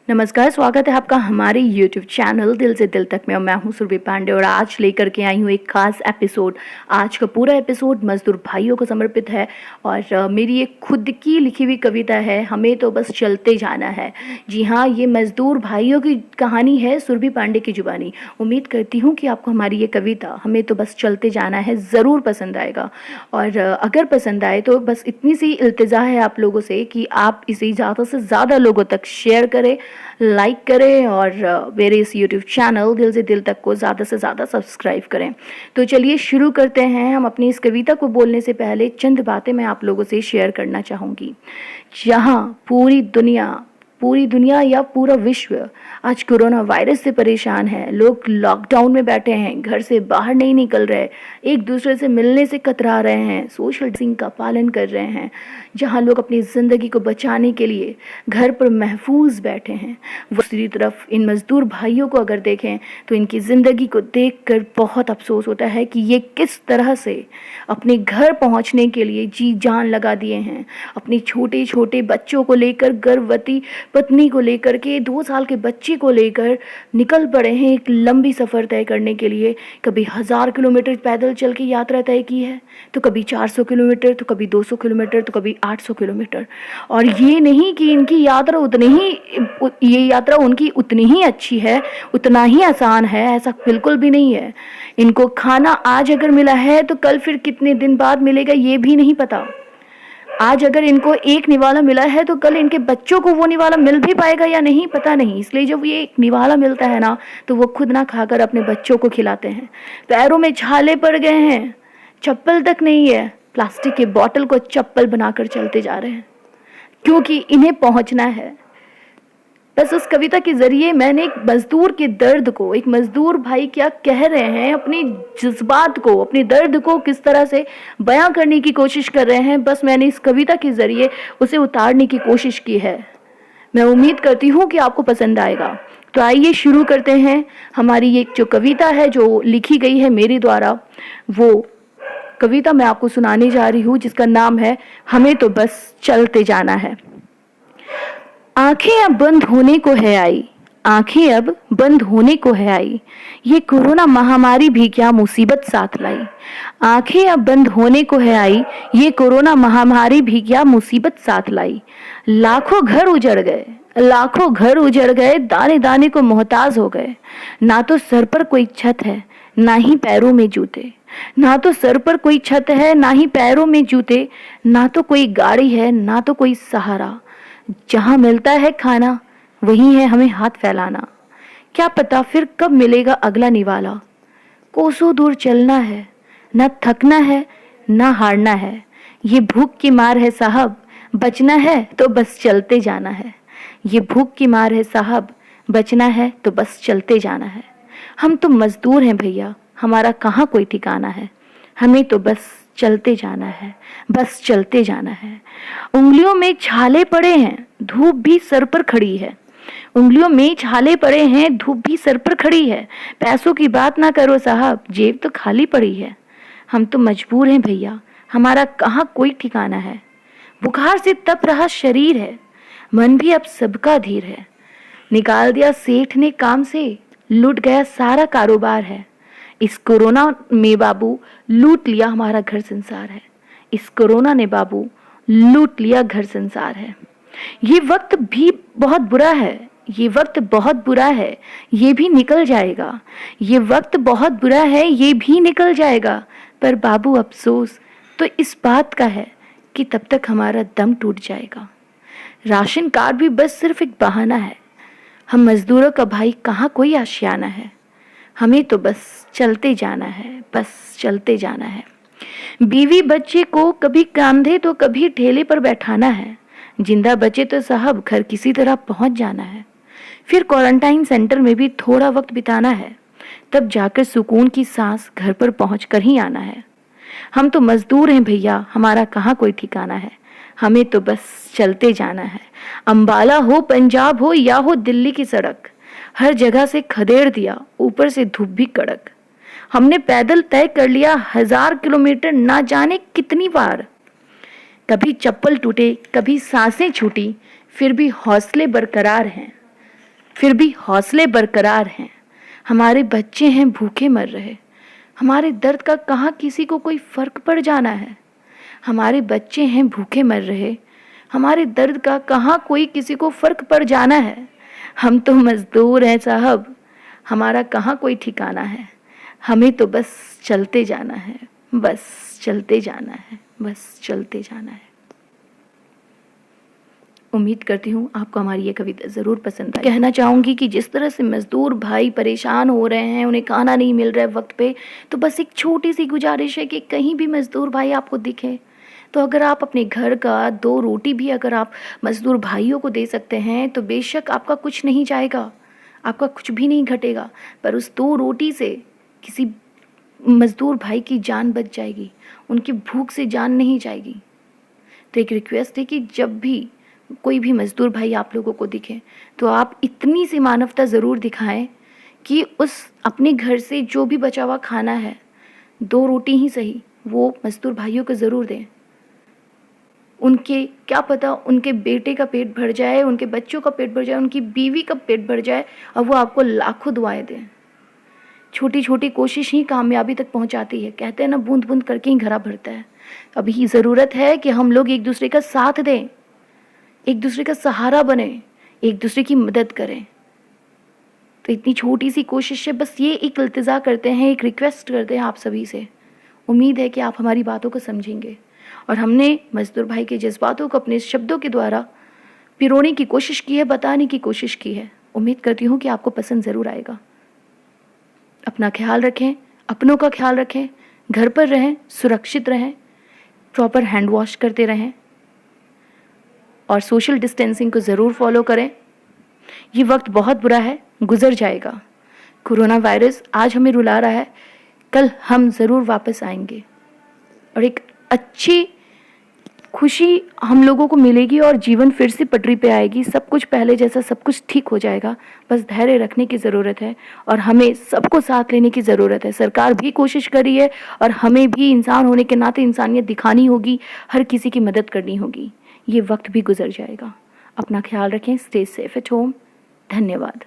नमस्कार, स्वागत है आपका हमारे YouTube चैनल दिल से दिल तक में। और मैं हूं सुरभि पांडे और आज लेकर के आई हूं एक खास एपिसोड। आज का पूरा एपिसोड मजदूर भाइयों को समर्पित है और मेरी एक खुद की लिखी हुई कविता है, हमें तो बस चलते जाना है। जी हाँ, ये मजदूर भाइयों की कहानी है सुरभि पांडे की जुबानी। उम्मीद करती हूँ कि आपको हमारी ये कविता हमें तो बस चलते जाना है ज़रूर पसंद आएगा। और अगर पसंद आए तो बस इतनी सी इल्तिजा है आप लोगों से कि आप इसे ज़्यादा से ज़्यादा लोगों तक शेयर करें, लाइक करें और मेरे इस YouTube चैनल दिल से दिल तक को ज़्यादा से ज़्यादा सब्सक्राइब करें। तो चलिए शुरू करते हैं। हम अपनी इस कविता को बोलने से पहले चंद बातें मैं आप लोगों से शेयर करना चाहूँगी। जहाँ पूरी दुनिया या पूरा विश्व आज कोरोना वायरस से परेशान है, लोग लॉकडाउन में बैठे हैं, घर से बाहर नहीं निकल रहे, एक दूसरे से मिलने से कतरा रहे हैं, सोशल डिस्टेंसिंग का पालन कर रहे हैं, जहां लोग अपनी ज़िंदगी को बचाने के लिए घर पर महफूज बैठे हैं। दूसरी तरफ इन मज़दूर भाइयों को अगर देखें तो इनकी ज़िंदगी को देखकर बहुत अफसोस होता है कि ये किस तरह से अपने घर पहुंचने के लिए जी जान लगा दिए हैं। अपने छोटे छोटे बच्चों को लेकर, गर्भवती पत्नी को लेकर के, 2 साल के बच्चे को लेकर निकल पड़े हैं एक लंबी सफ़र तय करने के लिए। कभी 1000 किलोमीटर पैदल चल के यात्रा तय की है, तो कभी 400 किलोमीटर, तो कभी 200 किलोमीटर, तो कभी 800 किलोमीटर। और ये नहीं कि इनकी यात्रा उनकी उतनी ही अच्छी है, उतना ही आसान है, ऐसा बिल्कुल भी नहीं है। इनको खाना आज अगर मिला है तो कल फिर कितने दिन बाद मिलेगा ये भी नहीं पता। आज अगर इनको एक निवाला मिला है तो कल इनके बच्चों को वो निवाला मिल भी पाएगा या नहीं, पता नहीं। इसलिए जब ये एक निवाला मिलता है ना, तो वो खुद ना खाकर अपने बच्चों को खिलाते हैं। पैरों में छाले पड़ गए हैं, चप्पल तक नहीं है, प्लास्टिक के बोतल को चप्पल बनाकर चलते जा रहे हैं क्योंकि इन्हें पहुंचना है। बस उस कविता के जरिए मैंने एक मजदूर के दर्द को, एक मजदूर भाई क्या कह रहे हैं, अपने जज्बात को, अपने दर्द को किस तरह से बयां करने की कोशिश कर रहे हैं, बस मैंने इस कविता के जरिए उसे उतारने की कोशिश की है। मैं उम्मीद करती हूँ कि आपको पसंद आएगा। तो आइए शुरू करते हैं। हमारी ये जो कविता है जो लिखी गई है मेरे द्वारा, वो कविता मैं आपको सुनाने जा रही हूँ जिसका नाम है हमें तो बस चलते जाना है। आंखें अब बंद होने को है आई, आंखें अब बंद होने को है आई, ये कोरोना महामारी भी क्या मुसीबत साथ लाई। आंखें अब बंद होने को है आई, ये कोरोना महामारी भी क्या मुसीबत साथ लाई। लाखों घर उजड़ गए, लाखों घर उजड़ गए, दाने दाने को मोहताज हो गए। ना तो सर पर कोई छत है, ना ही पैरों में जूते। ना तो सर पर कोई छत है, ना ही पैरों में जूते। ना तो कोई गाड़ी है, ना तो कोई सहारा। जहाँ मिलता है खाना वहीं है हमें हाथ फैलाना। क्या पता फिर कब मिलेगा अगला निवाला। कोसों दूर चलना है, ना थकना है, ना हारना है। ये भूख की मार है साहब, बचना है तो बस चलते जाना है। ये भूख की मार है साहब, बचना है तो बस चलते जाना है। हम तो मजदूर हैं भैया, हमारा कहाँ कोई ठिकाना है। हमें तो बस चलते जाना है, बस चलते जाना है। उंगलियों में छाले पड़े हैं, धूप भी सर पर खड़ी है। उंगलियों में छाले पड़े हैं, धूप भी सर पर खड़ी है। पैसों की बात ना करो साहब, जेब तो खाली पड़ी है। हम तो मजबूर हैं भैया, हमारा कहाँ कोई ठिकाना है। बुखार से तप रहा शरीर है, मन भी अब सबका धीर है। निकाल दिया सेठ ने काम से, लूट गया सारा कारोबार है। इस कोरोना में बाबू लूट लिया हमारा घर संसार है। इस कोरोना ने बाबू लूट लिया घर संसार है। ये वक्त भी बहुत बुरा है, ये वक्त बहुत बुरा है, ये भी निकल जाएगा। ये वक्त बहुत बुरा है, ये भी निकल जाएगा। पर बाबू अफसोस तो इस बात का है कि तब तक हमारा दम टूट जाएगा। राशन कार्ड भी बस सिर्फ एक बहाना है। हम मजदूरों का भाई कहाँ कोई आशियाना है। हमें तो बस चलते जाना है, बस चलते जाना है। बीवी बच्चे को कभी कांधे तो कभी ठेले पर बैठाना है। जिंदा बचे तो साहब घर किसी तरह पहुंच जाना है। फिर क्वारंटाइन सेंटर में भी थोड़ा वक्त बिताना है, तब जाकर सुकून की सांस घर पर पहुंच कर ही आना है। हम तो मजदूर हैं भैया, हमारा कहाँ कोई ठिकाना है। हमें तो बस चलते जाना है। अंबाला हो, पंजाब हो या हो दिल्ली की सड़क, हर जगह से खदेड़ दिया, ऊपर से धूप भी कड़क। हमने पैदल तय कर लिया 1000 किलोमीटर, ना जाने कितनी बार। कभी चप्पल टूटे, कभी सांसें छूटी, फिर भी हौसले बरकरार हैं। फिर भी हौसले बरकरार हैं। हमारे बच्चे हैं भूखे मर रहे, हमारे दर्द का कहाँ किसी को कोई फर्क पड़ जाना है। हमारे बच्चे हैं भूखे मर रहे, हमारे दर्द का कहाँ कोई किसी को फर्क पड़ जाना है। हम तो मजदूर हैं साहब, हमारा कहाँ कोई ठिकाना है। हमें तो बस चलते जाना है, बस चलते जाना है, बस चलते जाना है। उम्मीद करती हूँ आपको हमारी ये कविता ज़रूर पसंद आई। कहना चाहूँगी कि जिस तरह से मज़दूर भाई परेशान हो रहे हैं, उन्हें खाना नहीं मिल रहा है वक्त पे, तो बस एक छोटी सी गुजारिश है कि कहीं भी मज़दूर भाई आपको दिखे तो अगर आप अपने घर का 2 रोटी भी अगर आप मज़दूर भाइयों को दे सकते हैं तो बेशक आपका कुछ नहीं जाएगा, आपका कुछ भी नहीं घटेगा, पर उस 2 रोटी से किसी मज़दूर भाई की जान बच जाएगी, उनकी भूख से जान नहीं जाएगी। तो एक रिक्वेस्ट है कि जब भी कोई भी मज़दूर भाई आप लोगों को दिखे तो आप इतनी सी मानवता ज़रूर दिखाएं कि उस अपने घर से जो भी बचा हुआ खाना है, 2 रोटी ही सही, वो मज़दूर भाइयों को ज़रूर दें। उनके क्या पता उनके बेटे का पेट भर जाए, उनके बच्चों का पेट भर जाए, उनकी बीवी का पेट भर जाए और वो आपको लाखों दुआएं दें। छोटी छोटी कोशिश ही कामयाबी तक पहुंचाती है। कहते हैं ना, बूंद बूंद करके ही घड़ा भरता है। अभी ज़रूरत है कि हम लोग एक दूसरे का साथ दें, एक दूसरे का सहारा बने, एक दूसरे की मदद करें। तो इतनी छोटी सी कोशिश है, बस ये एक इल्तिजा करते हैं, एक रिक्वेस्ट करते हैं आप सभी से। उम्मीद है कि आप हमारी बातों को समझेंगे और हमने मज़दूर भाई के जज्बातों को अपने शब्दों के द्वारा पिरोने की कोशिश की है, बताने की कोशिश की है। उम्मीद करती हूँ कि आपको पसंद ज़रूर आएगा। अपना ख्याल रखें, अपनों का ख्याल रखें, घर पर रहें, सुरक्षित रहें, प्रॉपर हैंड वॉश करते रहें और सोशल डिस्टेंसिंग को ज़रूर फॉलो करें। ये वक्त बहुत बुरा है, गुजर जाएगा। कोरोना वायरस आज हमें रुला रहा है, कल हम ज़रूर वापस आएंगे और एक अच्छी खुशी हम लोगों को मिलेगी और जीवन फिर से पटरी पे आएगी। सब कुछ पहले जैसा सब कुछ ठीक हो जाएगा। बस धैर्य रखने की ज़रूरत है और हमें सबको साथ लेने की ज़रूरत है। सरकार भी कोशिश कर रही है और हमें भी इंसान होने के नाते इंसानियत दिखानी होगी, हर किसी की मदद करनी होगी। ये वक्त भी गुजर जाएगा। अपना ख्याल रखें, स्टे सेफ एट होम। धन्यवाद।